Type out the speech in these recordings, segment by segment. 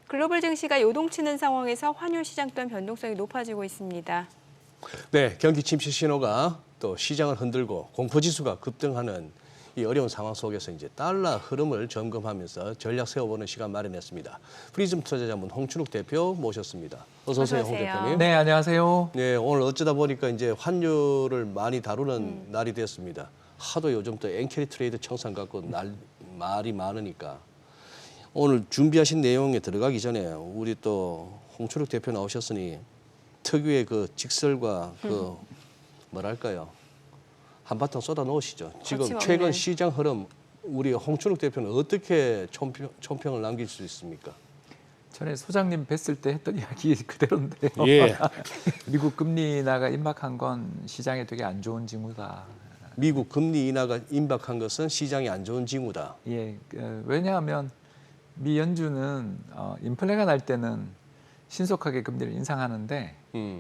글로벌 증시가 요동치는 상황에서 환율 시장 또한 변동성이 높아지고 있습니다. 네, 경기 침체 신호가 또 시장을 흔들고 공포지수가 급등하는 이 어려운 상황 속에서 이제 달러 흐름을 점검하면서 전략 세워보는 시간 마련했습니다. 프리즘 투자자문 홍춘욱 대표 모셨습니다. 어서 오세요, 홍 대표님. 네, 안녕하세요. 네, 오늘 어쩌다 보니까 이제 환율을 많이 다루는 날이 됐습니다. 하도 요즘 또 엔캐리 트레이드 청산 갖고 말이 많으니까 오늘 준비하신 내용에 들어가기 전에 우리 또 홍춘욱 대표 나오셨으니 특유의 그 직설과 그 뭐랄까요, 한바탕 쏟아 놓으시죠. 지금 최근 시장 흐름 우리 홍춘욱 대표는 어떻게 총평을 남길 수 있습니까? 전에 소장님 뵀을 때 했던 이야기 그대로인데요. 예. 미국 금리 인하가 임박한 건 시장에 되게 안 좋은 징후다. 미국 금리 인하가 임박한 것은 시장이 안 좋은 징후다. 예, 왜냐하면 미 연준은 인플레가 날 때는 신속하게 금리를 인상하는데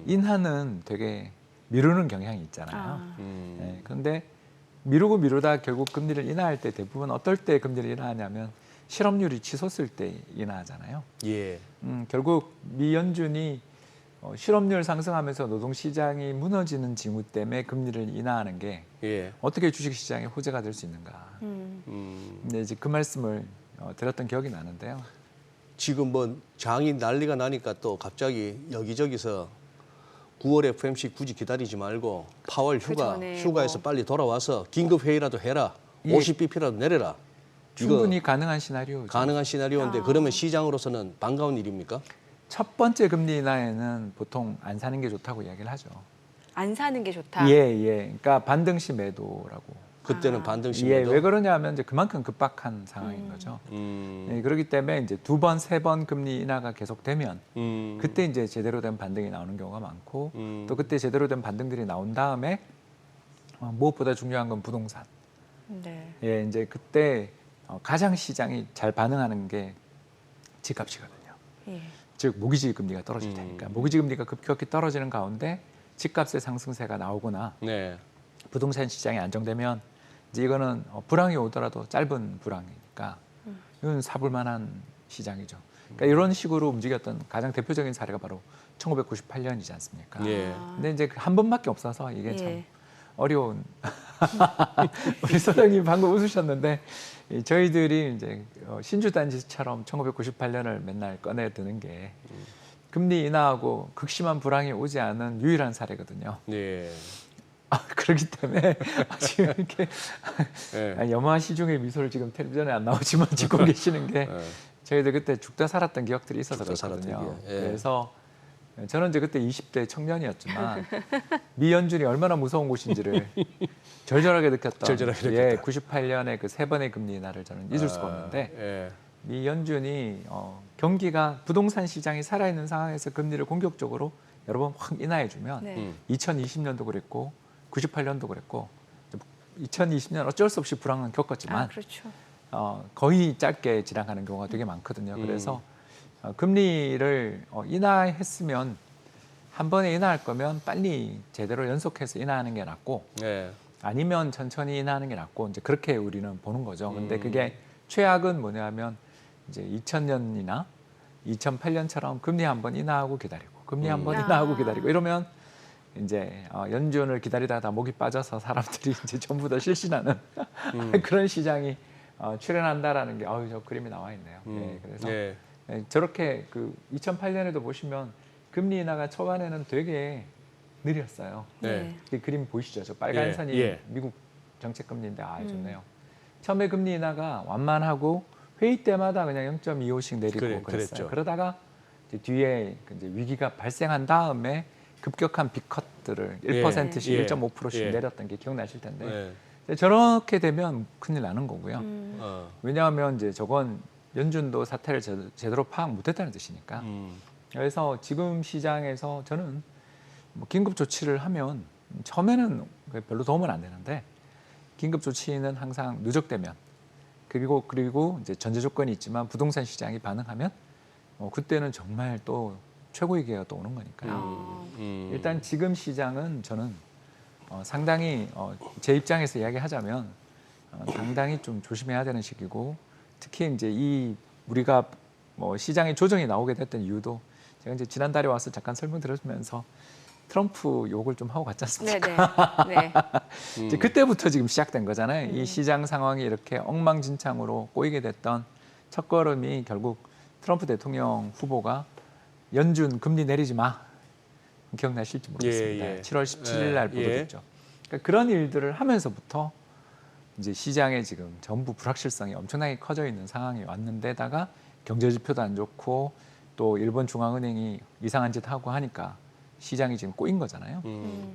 인하는 되게 미루는 경향이 있잖아요. 예, 그런데 미루고 미루다 결국 금리를 인하할 때 대부분 어떨 때 금리를 인하하냐면 실업률이 치솟을 때 인하하잖아요. 예. 결국 미 연준이 실업률 상승하면서 노동시장이 무너지는 징후 때문에 금리를 인하하는 게 예. 어떻게 주식시장에 호재가 될 수 있는가. 근데 이제 그 말씀을 드렸던 기억이 나는데요. 지금 뭐 장이 난리가 나니까 또 갑자기 여기저기서 9월 FMC 굳이 기다리지 말고 파월 휴가에서 빨리 돌아와서 긴급 회의라도 해라. 예. 50bp라도 내려라. 충분히 가능한 시나리오죠. 가능한 시나리오인데 그러면 시장으로서는 반가운 일입니까? 첫 번째 금리 인하에는 보통 안 사는 게 좋다고 이야기를 하죠. 안 사는 게 좋다. 예. 그러니까 반등시 매도라고. 그때는 반등시 예, 매도. 왜 그러냐면 이제 그만큼 급박한 상황인 거죠. 예, 그렇기 때문에 이제 두 번, 세 번 금리 인하가 계속되면 그때 이제 제대로 된 반등이 나오는 경우가 많고 또 그때 제대로 된 반등들이 나온 다음에 무엇보다 중요한 건 부동산. 네. 예, 이제 그때 가장 시장이 잘 반응하는 게 집값이거든요. 예. 즉 모기지 금리가 떨어질 테니까 모기지 금리가 급격히 떨어지는 가운데 집값의 상승세가 나오거나 네. 부동산 시장이 안정되면 이제 이거는 불황이 오더라도 짧은 불황이니까 이건 사볼 만한 시장이죠. 그러니까 이런 식으로 움직였던 가장 대표적인 사례가 바로 1998년이지 않습니까? 예. 근데 이제 한 번밖에 없어서 이게 예. 참 어려운. 우리 소장님 방금 웃으셨는데 저희들이 이제 신주단지처럼 1998년을 맨날 꺼내 드는 게 금리 인하하고 극심한 불황이 오지 않은 유일한 사례거든요. 예. 그렇기 때문에 지금 이렇게 예. 염화 시중의 미소를 지금 텔레비전에 안 나오지만 짓고 계시는 게 저희들 그때 죽다 살았던 기억들이 있어서 그렇거든요. 예. 그래서 저는 이제 그때 20대 청년이었지만 미 연준이 얼마나 무서운 곳인지를 절절하게 느꼈던 예, 98년에 그 세 번의 금리 인하를 저는 잊을 수가 없는데 예. 미 연준이 경기가 부동산 시장이 살아있는 상황에서 금리를 공격적으로 여러 번 확 인하해주면 네. 2020년도 그랬고 98년도 그랬고 2020년 어쩔 수 없이 불황은 겪었지만 그렇죠. 거의 짧게 지나가는 경우가 되게 많거든요. 그래서 금리를 인하했으면 한 번에 인하할 거면 빨리 제대로 연속해서 인하하는 게 낫고 네. 아니면 천천히 인하하는 게 낫고 이제 그렇게 우리는 보는 거죠. 근데 그게 최악은 뭐냐면 이제 2000년이나 2008년처럼 금리 한 번 인하하고 기다리고 금리 한 번 인하하고 기다리고 이러면 이제 연준을 기다리다가 다 목이 빠져서 사람들이 이제 전부 다 실신하는 그런 시장이 출현한다라는 게 저 그림이 나와 있네요. 예, 그래서 예. 저렇게 그 2008년에도 보시면 금리 인하가 초반에는 되게 느렸어요. 네. 이 그림 보이시죠? 저 빨간 예, 선이 예. 미국 정책 금리인데 좋네요. 처음에 금리 인하가 완만하고 회의 때마다 그냥 0.25씩 내리고 그랬어요. 그랬죠. 그러다가 이제 뒤에 이제 위기가 발생한 다음에 급격한 빅컷들을 1%씩, 예. 1.5%씩 예. 내렸던 게 기억나실 텐데 네. 저렇게 되면 큰일 나는 거고요. 어. 왜냐하면 이제 저건 연준도 사태를 제대로 파악 못했다는 뜻이니까. 그래서 지금 시장에서 저는 뭐 긴급 조치를 하면 처음에는 별로 도움은 안 되는데 긴급 조치는 항상 누적되면 그리고 이제 전제 조건이 있지만 부동산 시장이 반응하면 그때는 정말 또 최고의 기회가 또 오는 거니까요. 일단 지금 시장은 저는 상당히 제 입장에서 이야기하자면 상당히 좀 조심해야 되는 시기고 특히 이제 이 우리가 뭐 시장의 조정이 나오게 됐던 이유도 제가 이제 지난달에 와서 잠깐 설명드리면서 트럼프 욕을 좀 하고 갔지 않습니까? 네네. 네. 이제 그때부터 지금 시작된 거잖아요. 이 시장 상황이 이렇게 엉망진창으로 꼬이게 됐던 첫걸음이 결국 트럼프 대통령 후보가 연준 금리 내리지 마. 기억나실지 모르겠습니다. 예, 예. 7월 17일 날 예. 보도됐죠. 그러니까 그런 일들을 하면서부터 이제 시장에 지금 전부 불확실성이 엄청나게 커져 있는 상황이 왔는데다가 경제 지표도 안 좋고 또 일본 중앙은행이 이상한 짓 하고 하니까 시장이 지금 꼬인 거잖아요.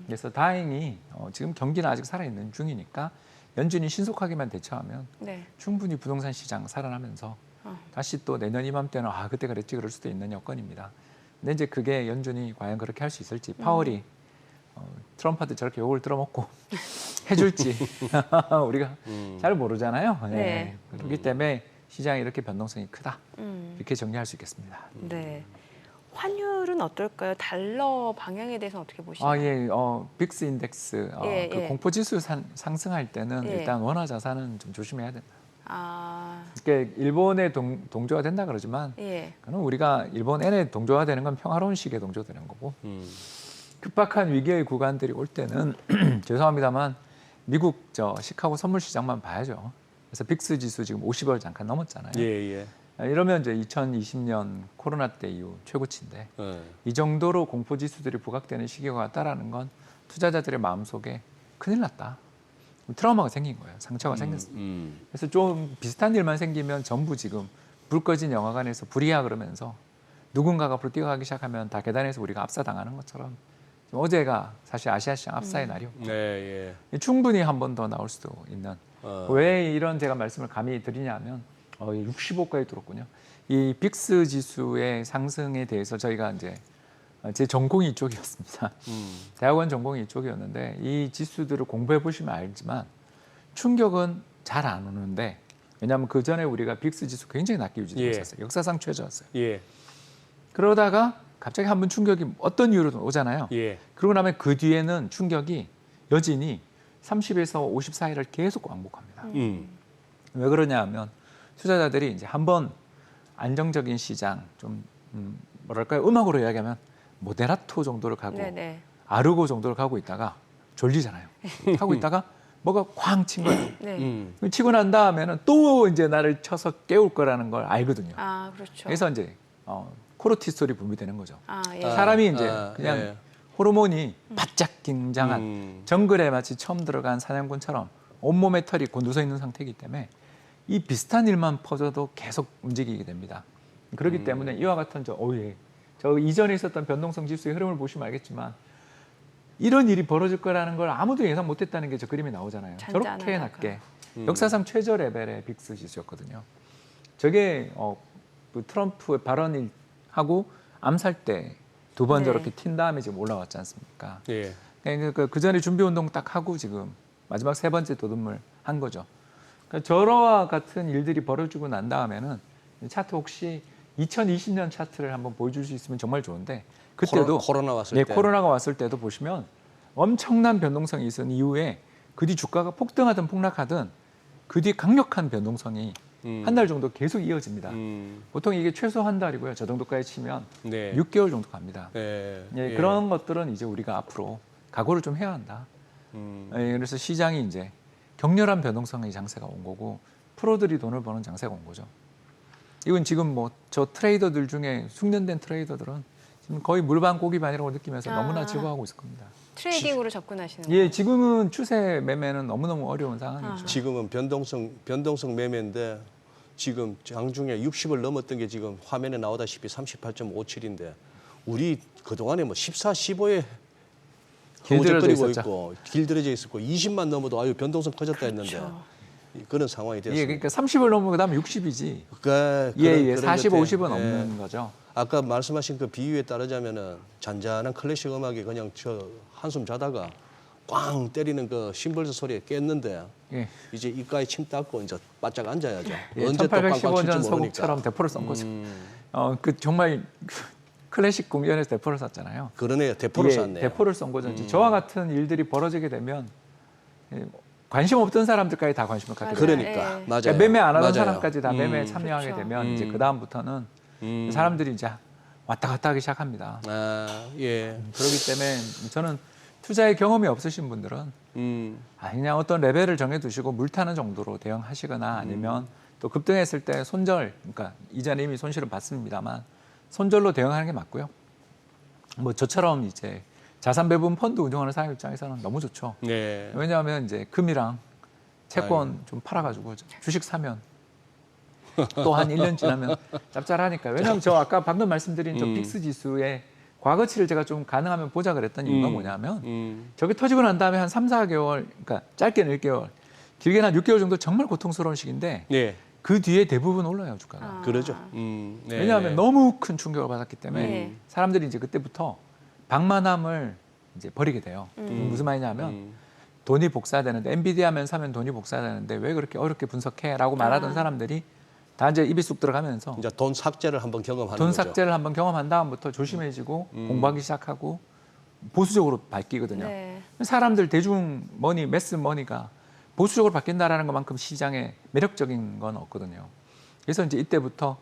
그래서 다행히 지금 경기는 아직 살아있는 중이니까 연준이 신속하게만 대처하면 네. 충분히 부동산 시장 살아나면서 다시 또 내년 이맘때는 그때 그랬지 그럴 수도 있는 여건입니다. 근데 이제 그게 연준이 과연 그렇게 할 수 있을지 파월이 트럼프한테 저렇게 욕을 들어먹고 해줄지 우리가 잘 모르잖아요. 네. 네. 그렇기 때문에 시장이 이렇게 변동성이 크다 음. 이렇게 정리할 수 있겠습니다. 네. 환율은 어떨까요? 달러 방향에 대해서는 어떻게 보시나요? 예, 빅스 인덱스 예, 그 예. 공포 지수 상승할 때는 예. 일단 원화 자산은 좀 조심해야 된다. 아, 그러니까 일본의 동조화 된다 그러지만 예. 그는 우리가 일본 엔에 동조화 되는 건 평화로운 시기에 동조되는 거고 급박한 위기의 구간들이 올 때는 죄송합니다만 미국 시카고 선물 시장만 봐야죠. 그래서 빅스 지수 지금 50을 잠깐 넘었잖아요. 예, 예. 이러면 이제 2020년 코로나 때 이후 최고치인데 예. 이 정도로 공포 지수들이 부각되는 시기가 왔다라는 건 투자자들의 마음속에 큰일 났다. 트라우마가 생긴 거예요. 상처가 생겼어요. 그래서 좀 비슷한 일만 생기면 전부 지금 불 꺼진 영화관에서 불이야 그러면서 누군가가 앞으로 뛰어가기 시작하면 다 계단에서 우리가 압사당하는 것처럼 어제가 사실 아시아 시장 압사의 날이었고 네, 예. 충분히 한 번 더 나올 수도 있는 왜 이런 제가 말씀을 감히 드리냐면 65까지 들었군요. 이 빅스 지수의 상승에 대해서 저희가 이제 제 전공이 이쪽이었습니다. 대학원 전공이 이쪽이었는데 이 지수들을 공부해 보시면 알지만 충격은 잘 안 오는데 왜냐하면 그 전에 우리가 빅스 지수 굉장히 낮게 유지되고 예. 있었어요. 역사상 최저였어요. 예. 그러다가 갑자기 한 번 충격이 어떤 이유로든 오잖아요. 예. 그러고 나면 그 뒤에는 충격이 여진이 30에서 50 사이를 계속 왕복합니다. 왜 그러냐 하면 투자자들이 이제 한번 안정적인 시장 좀 뭐랄까요? 음악으로 이야기하면 모데라토 정도를 가고 네네. 아르고 정도를 가고 있다가 졸리잖아요. 하고 있다가 뭐가 쾅 친 거예요. 네. 치고 난 다음에는 또 이제 나를 쳐서 깨울 거라는 걸 알거든요. 아, 그렇죠. 그래서 이제 코르티솔이 분비되는 거죠. 아, 예. 사람이 이제 그냥 예. 호르몬이 바짝 긴장한 정글에 마치 처음 들어간 사냥꾼처럼 온몸에 털이 곤두서 있는 상태이기 때문에 이 비슷한 일만 퍼져도 계속 움직이게 됩니다. 그렇기 때문에 이와 같은 저 이전에 있었던 변동성 지수의 흐름을 보시면 알겠지만 이런 일이 벌어질 거라는 걸 아무도 예상 못했다는 게 저 그림이 나오잖아요. 저렇게 잔잔하다가. 낮게 역사상 최저 레벨의 빅스 지수였거든요. 저게 그 트럼프 발언하고 암살 때 두 번 네. 저렇게 튄 다음에 지금 올라왔지 않습니까? 예. 그러니까 그 전에 준비 운동 딱 하고 지금 마지막 세 번째 도둑물 한 거죠. 그러니까 저러와 같은 일들이 벌어지고 난 다음에는 차트 혹시 2020년 차트를 한번 보여줄 수 있으면 정말 좋은데 그때도 코로나 왔을 네, 때. 코로나가 왔을 때도 보시면 엄청난 변동성이 있은 이후에 그 뒤 주가가 폭등하든 폭락하든 그 뒤 강력한 변동성이 한 달 정도 계속 이어집니다. 보통 이게 최소 한 달이고요. 저 정도까지 치면 네. 6개월 정도 갑니다. 예. 예, 예. 그런 것들은 이제 우리가 앞으로 각오를 좀 해야 한다. 예, 그래서 시장이 이제 격렬한 변동성의 장세가 온 거고 프로들이 돈을 버는 장세가 온 거죠. 이건 지금 뭐 저 트레이더들 중에 숙련된 트레이더들은 지금 거의 물반 고기반이라고 느끼면서 너무나 즐거워하고 있을 겁니다. 트레이딩으로 접근하시는 예, 지금은 추세 매매는 너무너무 어려운 상황이죠. 지금은 변동성 매매인데 지금 장중에 60을 넘었던 게 지금 화면에 나오다시피 38.57인데 우리 그동안에 뭐 14, 15에 길들여져 허우적거리고 있었죠. 있고 길들여져 있었고 20만 넘어도 아유 변동성 커졌다 했는데 그렇죠. 그런 상황이 됐습니다. 예, 그러니까 30을 넘으면 그다음에 60이지. 그러니까 예, 그런 40, 것들, 50은 예. 없는 거죠. 아까 말씀하신 그 비유에 따르자면은 잔잔한 클래식 음악이 그냥 저 한숨 자다가 꽝 때리는 그 심벌스 소리에 깼는데 예. 이제 이가에 침 닦고 이제 바짝 앉아야죠. 예, 언제 또 꽝꽝 칠지 1815년 모르니까. 서곡처럼 대포를 쏜 거죠. 그 정말 클래식 공연에서 대포를 쐈잖아요. 그러네요. 대포를 예, 쐈네요. 대포를 쏜 거죠. 이제 저와 같은 일들이 벌어지게 되면 관심 없던 사람들까지 다 관심을 갖게 돼요. 그러니까 예. 맞아요. 그러니까 매매 안 하던 맞아요. 사람까지 다 매매에 참여하게 그렇죠. 되면 이제 그 다음부터는 사람들이 이제 왔다 갔다 하기 시작합니다. 아, 예. 그렇기 때문에 저는 투자의 경험이 없으신 분들은 그냥 어떤 레벨을 정해두시고 물타는 정도로 대응하시거나 아니면 또 급등했을 때 손절, 그러니까 이전에 이미 손실은 봤습니다만 손절로 대응하는 게 맞고요. 뭐 저처럼 이제 자산 배분 펀드 운영하는 사람 입장에서는 너무 좋죠. 네. 왜냐하면 이제 금이랑 채권 좀 팔아가지고 주식 사면 또 한 1년 지나면 짭짤하니까. 왜냐하면 저 아까 방금 말씀드린 저 빅스 지수의 과거치를 제가 좀 가능하면 보자 그랬던 이유가 뭐냐면 저게 터지고 난 다음에 한 3, 4개월, 그러니까 짧게는 1개월, 길게는 한 6개월 정도 정말 고통스러운 시기인데 네. 그 뒤에 대부분 올라요, 주가가. 아. 그러죠. 네, 왜냐하면 네. 너무 큰 충격을 받았기 때문에 네. 사람들이 이제 그때부터 방만함을 이제 버리게 돼요. 무슨 말이냐면 돈이 복사되는데 엔비디아면 사면 돈이 복사되는데 왜 그렇게 어렵게 분석해라고 말하던 사람들이 다 이제 입이 쑥 들어가면서 이제 돈 삭제를 한번 경험하는 돈 거죠. 삭제를 한번 경험한 다음부터 조심해지고 공부하기 시작하고 보수적으로 바뀌거든요. 네. 사람들 대중 머니, 매스 머니가 보수적으로 바뀐다라는 것만큼 시장에 매력적인 건 없거든요. 그래서 이제 이때부터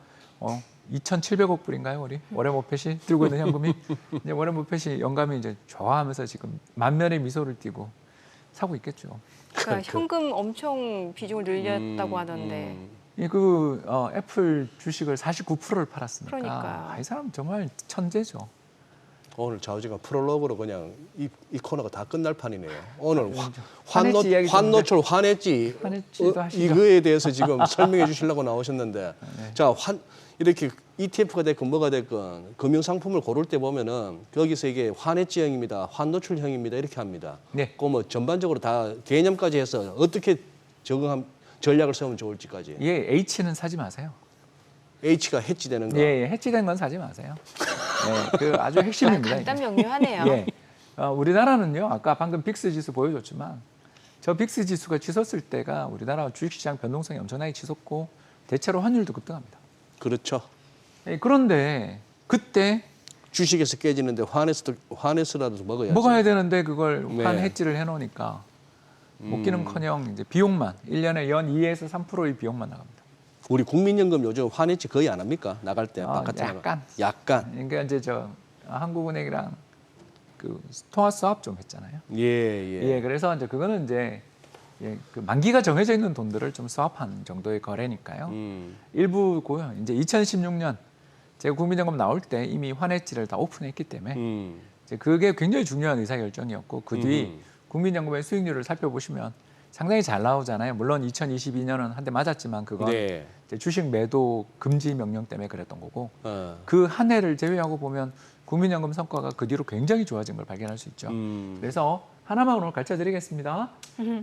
2,700억 불인가요, 우리 워렌 버핏이 들고 있는 현금이 이제 워렌 버핏이 영감이 이제 좋아하면서 지금 만면의 미소를 띠고 사고 있겠죠. 그러니까 현금 엄청 비중을 늘렸다고 하던데. 그 애플 주식을 49%를 팔았으니까 그러니까요. 이 사람 정말 천재죠. 오늘 좌우지가 프롤로그로 그냥 이 코너가 다 끝날 판이네요. 오늘 화냈지 이야기 환노출 화냈지 화냈지도 하시죠. 이거에 대해서 지금 설명해 주시려고 나오셨는데 네. 자 이렇게 ETF가 됐건 뭐가 됐건 금융 상품을 고를 때 보면은 거기서 이게 환해지형입니다, 환노출형입니다 이렇게 합니다. 네. 그 뭐 전반적으로 다 개념까지 해서 어떻게 전략을 세우면 좋을지까지. 예, H는 사지 마세요. H가 해지되는 거. 예, 해지된 건 사지 마세요. 네, 그 아주 핵심입니다. 간단 이게. 명료하네요. 예, 우리나라는요. 아까 방금 빅스 지수 보여줬지만 저 빅스 지수가 치솟을 때가 우리나라 주식시장 변동성이 엄청나게 치솟고 대체로 환율도 급등합니다. 그렇죠. 예, 그런데 그때 주식에서 깨지는데 환해서라도 먹어야죠. 먹어야 되는데 그걸 네. 환 해지를 해놓으니까 먹기는커녕 이제 비용만 1년에 연 2에서 3%의 비용만 나갑니다. 우리 국민연금 요즘 환해지 거의 안 합니까? 나갈 때 바깥에 약간. 약간. 그러니까 이제 저 한국은행이랑 그 통화 수합 좀 했잖아요. 예. 그래서 이제 그거는 이제 그 만기가 정해져 있는 돈들을 좀 수합한 정도의 거래니까요. 일부 고요. 이제 2016년 제가 국민연금 나올 때 이미 환해지를 다 오픈했기 때문에 이제 그게 굉장히 중요한 의사결정이었고 그 뒤 국민연금의 수익률을 살펴보시면 상당히 잘 나오잖아요. 물론 2022년은 한 대 맞았지만 그건 네. 이제 주식 매도 금지 명령 때문에 그랬던 거고 어. 그 한 해를 제외하고 보면 국민연금 성과가 그 뒤로 굉장히 좋아진 걸 발견할 수 있죠. 그래서 하나만 오늘 가르쳐 드리겠습니다.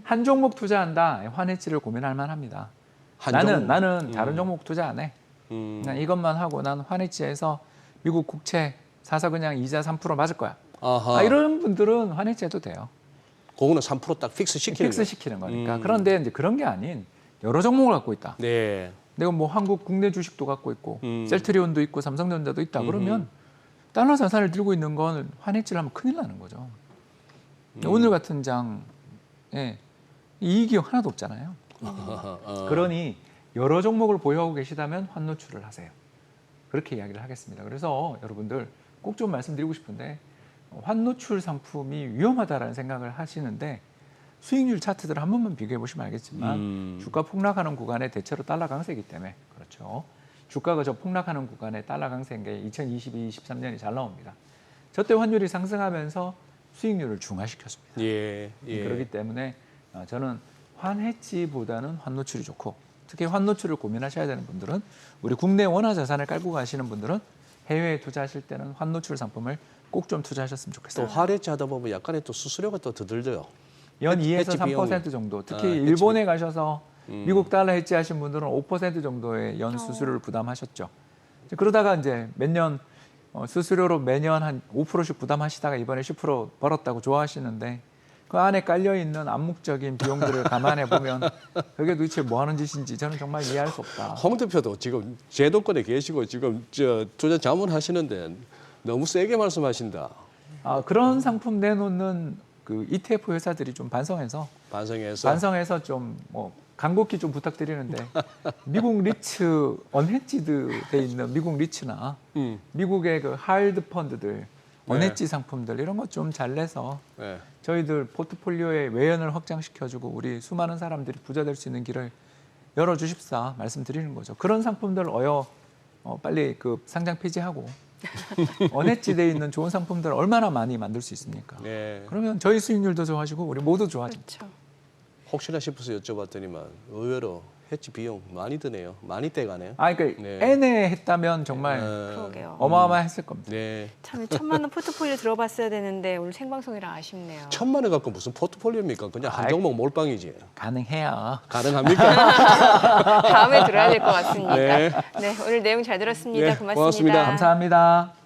한 종목 투자한다. 환해지를 고민할 만합니다. 나는 다른 종목 투자 안 해. 그냥 이것만 하고 난 환해지에서 미국 국채 사서 그냥 이자 3% 맞을 거야. 아하. 이런 분들은 환해지 해도 돼요. 그거는 3% 딱 픽스 시키는 픽스 시키는 거니까. 그런데 이제 그런 게 아닌 여러 종목을 갖고 있다. 네. 내가 뭐 한국 국내 주식도 갖고 있고 셀트리온도 있고 삼성전자도 있다. 그러면 달러 자산을 들고 있는 건 환해지를 하면 큰일 나는 거죠. 오늘 같은 장에 이익이 하나도 없잖아요. 그러니 여러 종목을 보유하고 계시다면 환노출을 하세요. 그렇게 이야기를 하겠습니다. 그래서 여러분들 꼭 좀 말씀드리고 싶은데 환노출 상품이 위험하다라는 생각을 하시는데 수익률 차트들을 한 번만 비교해 보시면 알겠지만 주가 폭락하는 구간에 대체로 달러 강세이기 때문에 그렇죠. 주가가 저 폭락하는 구간에 달러 강세인 게 2022, 23년이 잘 나옵니다. 저때 환율이 상승하면서 수익률을 중화시켰습니다. 예. 그렇기 때문에 저는 환해지보다는 환노출이 좋고 특히 환노출을 고민하셔야 되는 분들은 우리 국내 원화 자산을 깔고 가시는 분들은 해외에 투자하실 때는 환노출 상품을 꼭 좀 투자하셨으면 또 좋겠어요. 환해지 하다 보면 약간의 또 수수료가 또 더 들어요. 연 2에서 해지 3% 정도. 특히 해지 일본에 가셔서 미국 달러 해지하신 분들은 5% 정도의 연 수수료를 부담하셨죠. 그러다가 이제 몇 년 수수료로 매년 한 5%씩 부담하시다가 이번에 10% 벌었다고 좋아하시는데 그 안에 깔려 있는 암묵적인 비용들을 감안해 보면 그게 도대체 뭐 하는 짓인지 저는 정말 이해할 수 없다. 홍 대표도 지금 제도권에 계시고 지금 저 투자 자문하시는데 너무 세게 말씀하신다. 그런 상품 내놓는 그 ETF 회사들이 좀 반성해서 반성해서 좀 뭐 간곡히 좀 부탁드리는데 미국 리츠 언헤지드 돼 있는 미국 리츠나 미국의 그 하일드 펀드들 언헤지 상품들 이런 것 좀 잘 내서 네. 저희들 포트폴리오의 외연을 확장시켜주고 우리 수많은 사람들이 부자 될 수 있는 길을 열어주십사 말씀드리는 거죠. 그런 상품들 빨리 그 상장 폐지하고 언헤지 돼 있는 좋은 상품들 얼마나 많이 만들 수 있습니까? 네. 그러면 저희 수익률도 좋아지고 우리 모두 좋아지죠. 그렇죠. 혹시나 싶어서 여쭤봤더니만 의외로 해치 비용 많이 드네요. 많이 떼가네요. 그러니까 네. N에 했다면 정말 그러게요. 어마어마했을 겁니다. 네. 참 1,000만 원 포트폴리오 들어봤어야 되는데 오늘 생방송이라 아쉽네요. 1,000만 원 갖고 무슨 포트폴리오입니까? 그냥 한 아이. 종목 몰빵이지. 가능해요. 가능합니까? 다음에 들어야 될 것 같습니다. 네. 네, 오늘 내용 잘 들었습니다. 네, 고맙습니다. 고맙습니다. 감사합니다.